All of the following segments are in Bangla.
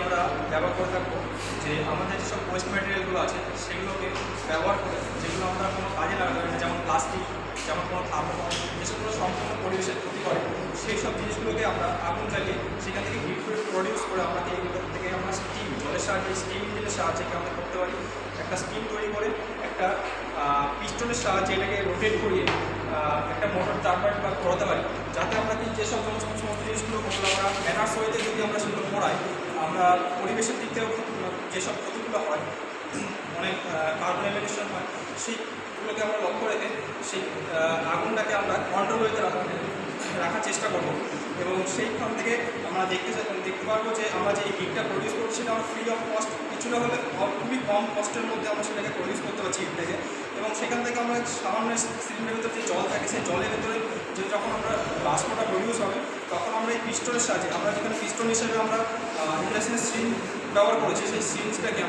আমরা ব্যবহার করে থাকবো যে আমাদের যেসব ওয়েস্ট ম্যাটেরিয়ালগুলো আছে সেগুলোকে ব্যবহার করে, যেগুলো আমরা কোনো কাজে লাগাতে পারি না, যেমন প্লাস্টিক, যেমন কোনো থার্মোকল, যেসবগুলো সম্পূর্ণ পরিবেশের ক্ষতি করে, সেই সব জিনিসগুলোকে আমরা আগুন জ্বালিয়ে সেখান থেকে হিট প্রডিউস করে আমরা এইগুলো থেকে আমরা স্টিম, জলের সাহায্যে, স্টিম ইঞ্জিনের সাহায্যে আমরা করতে পারি। একটা স্টিম তৈরি করে একটা পিস্টনের সাহায্যে এটাকে রোটেট করিয়ে একটা মোটর টারবাইন বা ঘোরাতে পারি, যাতে আমরা কি যেসব সমস্ত জিনিসগুলো আমরা ম্যানার্স ওয়েতে যদি আমরা সেগুলো করাই, আমরা পরিবেশের দিক থেকেও যেসব ক্ষতিগুলো হয়, অনেক কার্বন এমিশন হয়, সেইগুলোকে আমরা লক্ষ্য রেখে সেই আগুনটাকে আমরা কন্ট্রোল ওয়েতে রাখার চেষ্টা করব। এবং সেইখান থেকে আমরা দেখতে পারবো যে আমরা যে হিটটা প্রডিউস করছি সেটা আমরা ফ্রি অফ কস্ট, কিছুটা হলে খুবই কম কস্টের মধ্যে আমরা সেটাকে প্রডিউস করতে পারছি হিট থেকে। এবং সেখান থেকে আমরা সামান্য সিলিন্ডারের ভিতরে যে জল থাকে সেই জলের ভিতরে যে যখন আমরা বাষ্পটা প্রডিউস হবে তখন আমরা এই পিস্টনের সাহায্যে, আমরা যেখানে পিস্টন হিসেবে আমরা ইন্ডাকশনের সিরিঞ্জ ব্যবহার করেছি, সেই সিরিঞ্জটাকে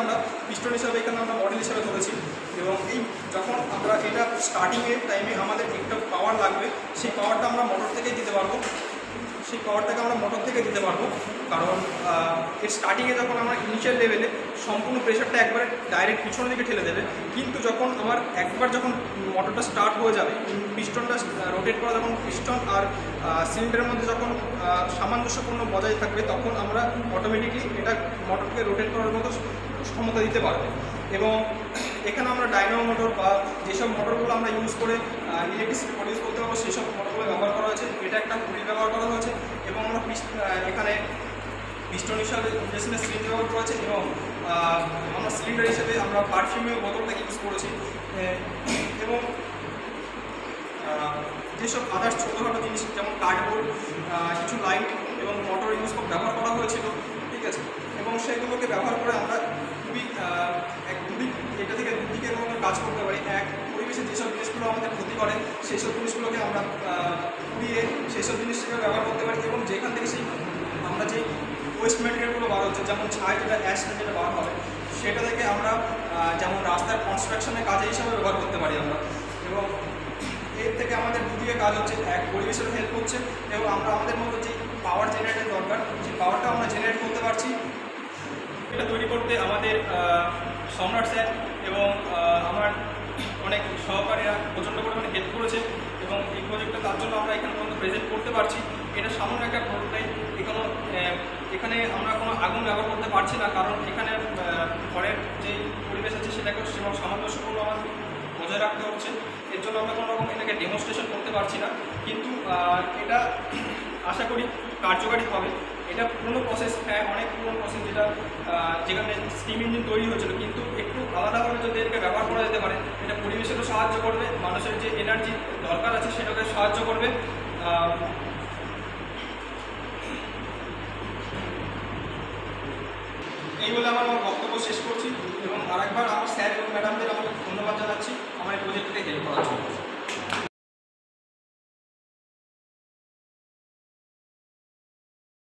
আমরা পিস্টন হিসাবে এখানে আমরা মডেল হিসাবে ধরেছি। এবং এই যখন আমরা এটা স্টার্টিংয়ের টাইমে আমাদের একটা পাওয়ার লাগবে, সেই পাওয়ারটা আমরা মোটর থেকেই দিতে পারবো, কারণ এর স্টার্টিংয়ে যখন আমরা ইনিশিয়াল লেভেলে সম্পূর্ণ প্রেশারটা একবারে ডাইরেক্ট পিছনের দিকে ঠেলে দেবে, কিন্তু যখন যখন মোটরটা স্টার্ট হয়ে যাবে, পিস্টনটা রোটেট করা, যখন পিস্টন আর সিলিন্ডারের মধ্যে যখন সামঞ্জস্যপূর্ণ বজায় থাকবে, তখন আমরা অটোমেটিকলি এটা মোটরকে রোটেট করার মতো ক্ষমতা দিতে পারবে। এবং এখানে আমরা ডাইনামো মোটর বা যেসব মোটরগুলো আমরা ইউজ করে ইলেকট্রিসিটি প্রডিউস করতে পারবো সেই সব মোটরগুলো ব্যবহার করা হয়েছে। এটা একটা পুলি ব্যবহার করা হয়েছে এবং আমরা এখানে পিস্টন হিসাবে ইন্ডাকশনের সিরিঞ্জ ব্যবহার করা হয়েছে এবং আমরা সিলিন্ডার হিসেবে আমরা পারফিউমের বোতলটাকে ইউজ করেছি। এবং যেসব আদার্স ছোটোখাটো জিনিস যেমন কার্ডবোর্ড, কিছু লাইট এবং মোটর ইউজ ব্যবহার করা হয়েছিল, ঠিক আছে। এবং সেগুলোকে ব্যবহার করে আমরা এটা থেকে দুদিকে কাজ করতে পারি। এক, পরিবেশের যেসব জিনিসগুলো আমাদের ক্ষতি করে সেই সব জিনিসগুলোকে আমরা পুড়িয়ে সেই সব জিনিস হিসেবে ব্যবহার করতে পারি। এবং যেখান থেকে আমরা যে ওয়েস্ট ম্যাটেরিয়ালগুলো বার হচ্ছে, যেমন ছাই, যেটা অ্যাশটা যেটা বার হবে, সেটা থেকে আমরা যেমন রাস্তার কনস্ট্রাকশনের কাজে হিসাবে ব্যবহার করতে পারি আমরা। এবং এর থেকে আমাদের দুদিকে কাজ হচ্ছে, এক, পরিবেশের হেল্প হচ্ছে এবং আমরা আমাদের মতো যে পাওয়ার জেনারেটের দরকার সেই পাওয়ারটা আমরা জেনারেট করতে পারছি। এটা তৈরি করতে আমাদের সম্রাট স্যার এবং আমার অনেক সহকারীরা প্রচণ্ড পরিমাণে হেল্প করেছে এবং এই প্রজেক্টটা তার জন্য আমরা এখানে পর্যন্ত প্রেজেন্ট করতে পারছি। এটা সামান্য একটা প্রোটোটাইপ। এখানে আমরা কোনো আগুন ব্যবহার করতে পারছি না, কারণ এখানে ঘরের যে পরিবেশ আছে সেটাকে সামঞ্জস্যপূর্ণ আমাদের বজায় রাখতে হচ্ছে। এর জন্য আমরা কোনো রকম এটাকে ডেমনস্ট্রেশন করতে পারছি না, কিন্তু এটা আশা করি কার্যকারী হবে। এটা পুরনো প্রসেস, হ্যাঁ অনেক পুরনো প্রসেস, যেখানে স্টিম ইঞ্জিন তৈরি হয়েছিল, কিন্তু একটু আলাদাভাবে যদি এটাকে ব্যবহার করা যেতে পারে, এটা পরিবেশেরও সাহায্য করবে, মানুষের যে এনার্জি দরকার আছে সেটাকে সাহায্য করবে। এই বলে আমার বক্তব্য শেষ করছি এবং আরেকবার আমার স্যার এবং ম্যাডামদের আমাকে ধন্যবাদ জানাচ্ছি আমার এই প্রজেক্টটাকে হেল্প করার জন্য।